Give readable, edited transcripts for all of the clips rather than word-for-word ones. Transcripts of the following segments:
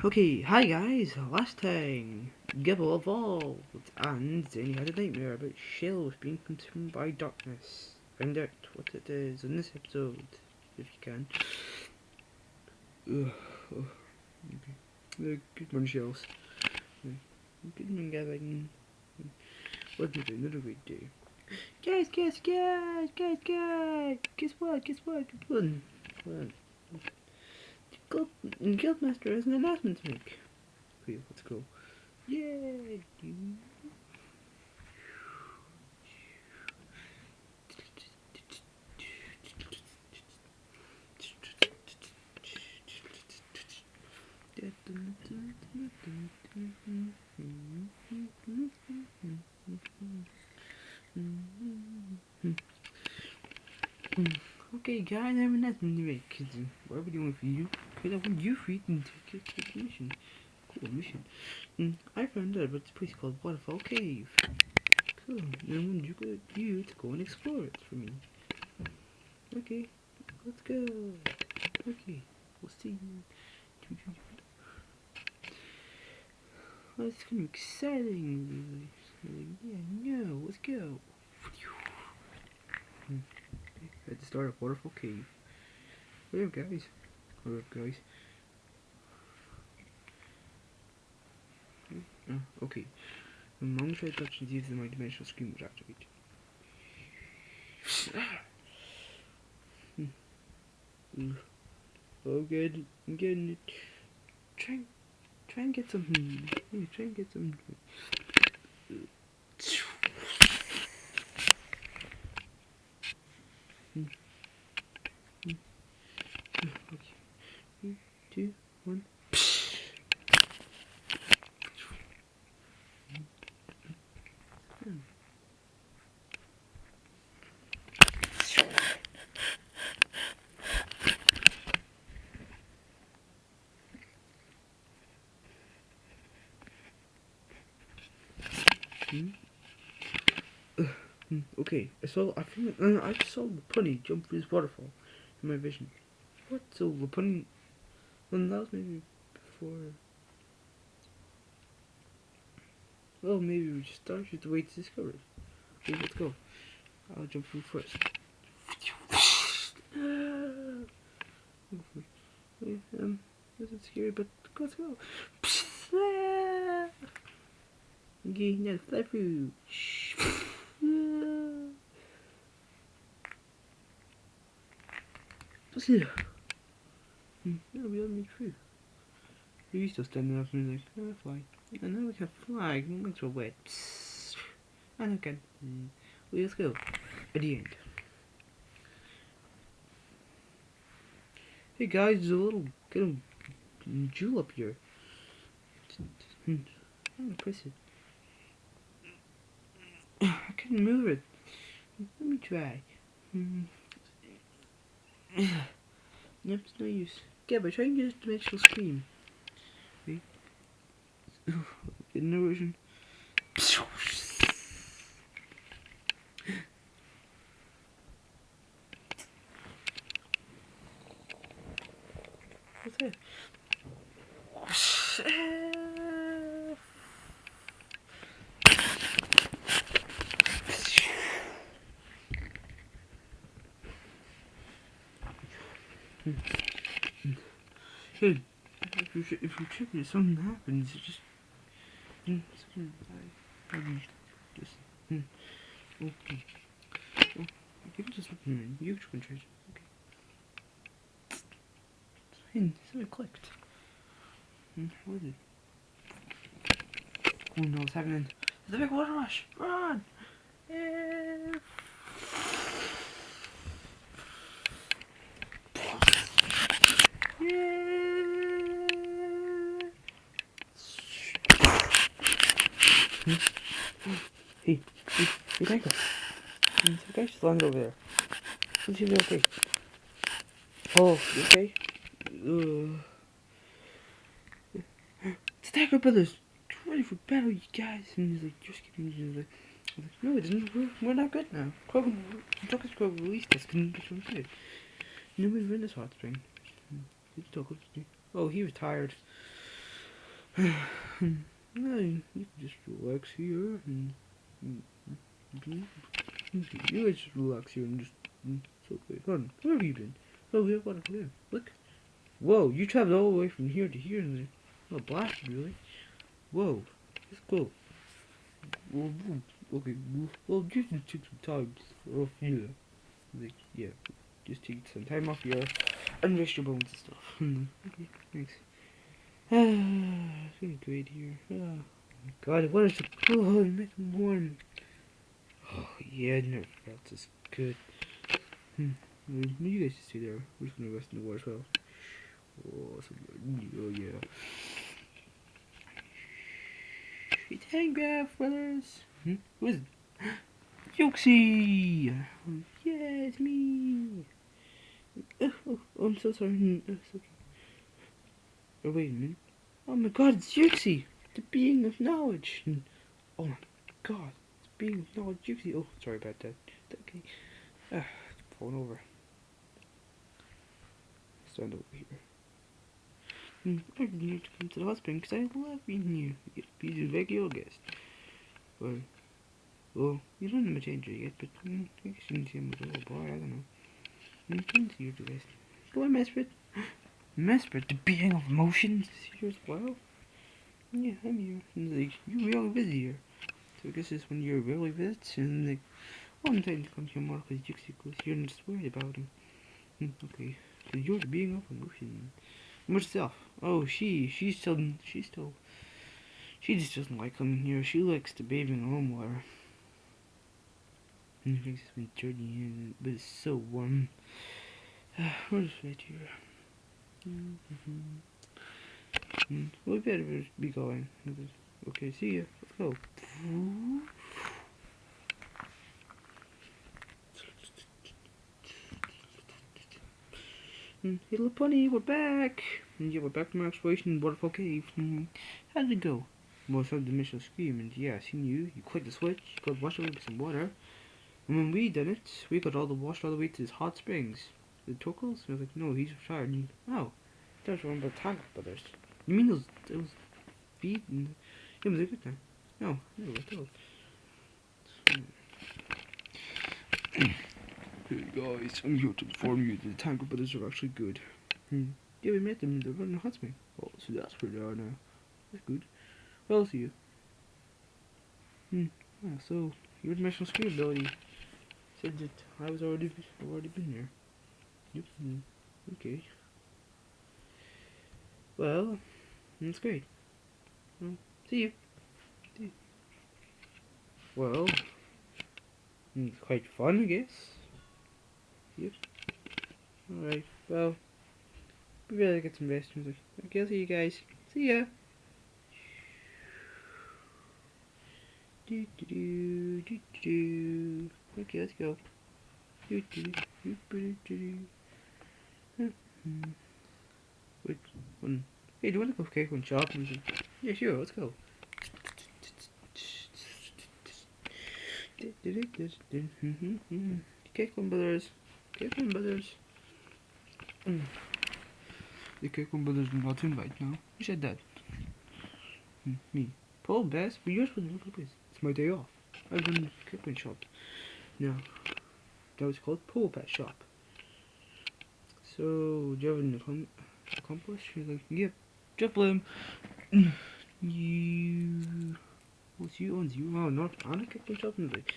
Okay, hi guys. Last time, Gible evolved, and then he had a nightmare about shells being consumed by darkness. Find out what it is in this episode, if you can. Oh, okay. Good morning, shells. Good morning, Gavin. What did another great day? Guys! Guess what? Good one. Well, Guildmaster has an announcement to make. Okay, let's go. Yay! Okay, guys, I have an announcement to make. Cause what are we doing for you? Cause I want you free and take a mission. Cool mission. I found out about this place called Waterfall Cave. Cool. And I want you to go and explore it for me. Okay, let's go. Okay, we'll see you. Oh, it's gonna be exciting. Yeah, no, let's go. Okay, at the start of Waterfall Cave. What up, guys? What up, guys? Okay. The moment I touch these, my dimensional screen was activated. Oh, good. I'm getting it. Try and get some. Yeah, try and get some. Okay. 3, 2, 1. Okay, I saw the pony jump through this waterfall in my vision. What? So the pony? Well, that was maybe before. Well, maybe we just started the way to discover it. Okay, let's go. I'll jump through first. This is scary, but let's go. Okay, now fly through. Yeah, we all made through. You're still standing up and like, oh, fly. And now we can fly. My wings are wet. And again. Well, let's go. At the end. Hey guys, there's a little jewel up here. I'm gonna press it. I can't move it. Let me try. Nope, it's no use. Yeah, but try and get a dimensional screen. See? Get an erosion. What's that? Hey, if you trip it, something happens. It's just it's gonna die. Maybe just okay. Oh, you can just open it. You can try it. Okay. Something clicked. What is it? Oh no, it's happening. There's a big water rush. Run! Yeah. Hey, Michael. The guy's just landed over there. Let's see if they're okay. Oh, you okay? It's Tiger Brothers. Get ready for battle, you guys. And he's like, just kidding. He's like, no, it isn't. We're not good now. Drunken Squad released us. Couldn't get from here. Nobody's in this hot spring. Oh, he retired. No, you can just relax here and you guys just relax here and just it's okay. Hold on, where have you been? Oh, we have water here. Look. Whoa, you traveled all the way from here to here and oh, blasted really. Whoa, let's go. Well, okay, well, just take some time off here. Like, yeah, just take some time off here and rest your bones and stuff. Okay, thanks. It's really great here. Oh my god, what is the oh, it makes me warm. Oh yeah, I never felt this good. Well, you guys just stay there. We're just gonna rest in the water as well. Oh, so good. Oh yeah. It's handcraft, brothers. Who is it? Yoxie! Yeah, it's me! Oh, I'm so sorry. It's okay. Oh, wait a minute. Oh my god, it's Yoxie! The being of knowledge! Oh my god, it's being of knowledge, Yoxie! Oh, sorry about that. Okay. Phone over. Stand over here. I need to come to the husband because I love being here. You get to be the regular guest. Well, you don't have a changer yet, but I guess you can see him with a little boy, I don't know. You can see your dress. Go on, Mesprit. Mesprit, the being of emotions, is here as well? Yeah, I'm here. And like, you really visit here. So I guess it's when you really visit, and like, well, I'm trying to come here more because Jixie goes here and just worried about him. Okay, so you're the being of emotion. Herself. Oh, she just doesn't like coming here. She likes the bathing home water. It makes it been dirty here, but it's so warm. We're just right here. We better be going. Okay, see ya. Let's go. Hey, little bunny, we're back. Yeah, we're back from our exploration in Waterfall Cave. How did it go? Well, some dimensional scream, and yeah, I seen you. You clicked the switch, you got washed away with some water. And when we done it, we got all the washed all the way to his hot springs. The Turkles? I was like, no, he's retired. And, oh, that's one about Tank Brothers. You mean those feet and it was a good time. No, no, I thought. Hey guys, I'm here to inform you that the Tank Brothers are actually good. Yeah, we met them. They're running a hot spring. Oh, so that's where they are now. That's good. Well, I'll see you. Yeah, so your dimensional screen ability said that I've already been there. Yep. Okay. Well, that's great. Well, see you. See you. Well, it's quite fun, I guess. Yep. Alright, well, we better get some rest. Okay, I'll see you guys. See ya. Okay, let's go. Wait, hey, do you want to go cake and shop? Yeah, sure, let's go. Cake brothers. Cake brothers. The Cake brothers are not in right now. Who said that? Me. Paul Bass, but you're supposed to look at this. It's my day off. I'm going to the cake shop. Now, that was called Paul Bass Shop. So, do you have an accomplice? She's like, yep. Jeff Bloom. You. What's you owns you? Oh, not on a cake shop? And like,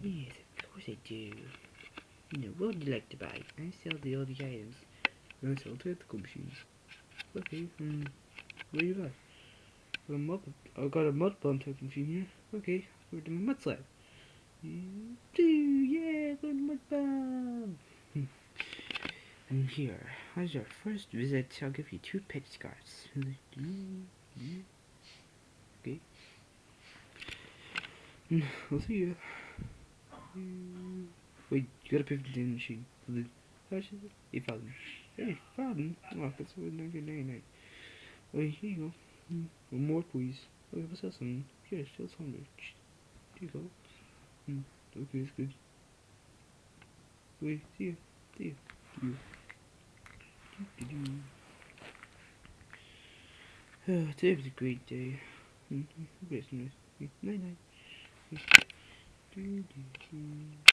yes, of course I do. You know, what would you like to buy? I sell the all the items. I sell tactical machines. Okay, what do you got? I got a mud bomb type machine here. Okay, we're doing a mud slab. Yeah, got a mud bomb. And here, as your first visit, I'll give you 2 pet scarves. Okay. I'll see you. Wait, you gotta pay for the machine. How much is it? 8,000. 8,000? Oh, that's 1999. Wait, here you go. One more, please. Okay, what's that? Some here, still some rich. Here you go. Okay, it's good. Wait, see you. See you. See you. Today was a great day. Night night.